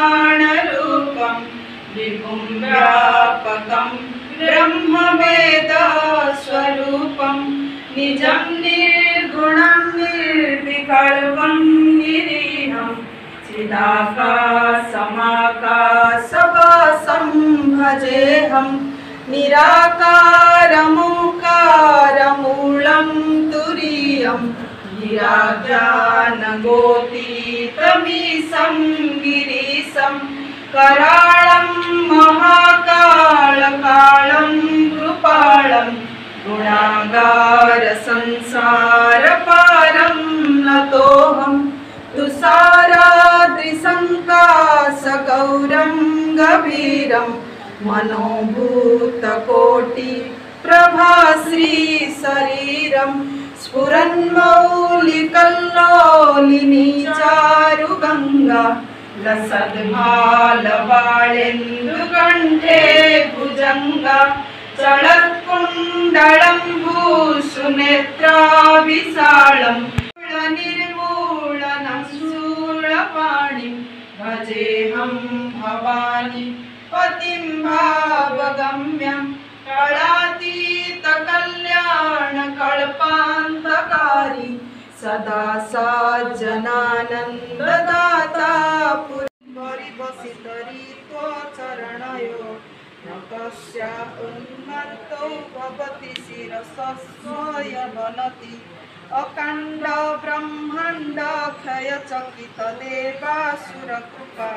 निर्वाणरूपं विभुं व्यापकं ब्रह्मवेदस्वरूपं निजं निर्गुणं निर्विकल्पं निरीहं चिदाकाशमाकाशवासं भजेऽहं निराकारमोकारमूलं तुरीयं निराज्ञानगोतीतमीशं गिरीशं कराळं महाकालकालं कृपालं गुणागारसंसारपारं नतोऽहं तुषाराद्रिसङ्काशगौरं गभीरं मनोभूतकोटिप्रभाश्रीशरीरं स्फुरन्मौलिकल्लोलिनी चारुगङ्गा लसद्भालवाळेन्दुकण्ठे भुजङ्गा चलत्कुण्डलं भूषुनेत्रा विशालं निर्मूलनं शूलपाणिं भजेऽहं भवानी पतिं भावगम्यं कलातीतकल्याणकल्पान्तकारी सदा सज्जनानन्ददाता परिवसितरी त्वचरणयो न कस्य उन्मत्तो भवति शिरसस्वयमनति अखण्ड ब्रह्माण्ड क्षयचकित देवासुरकृपा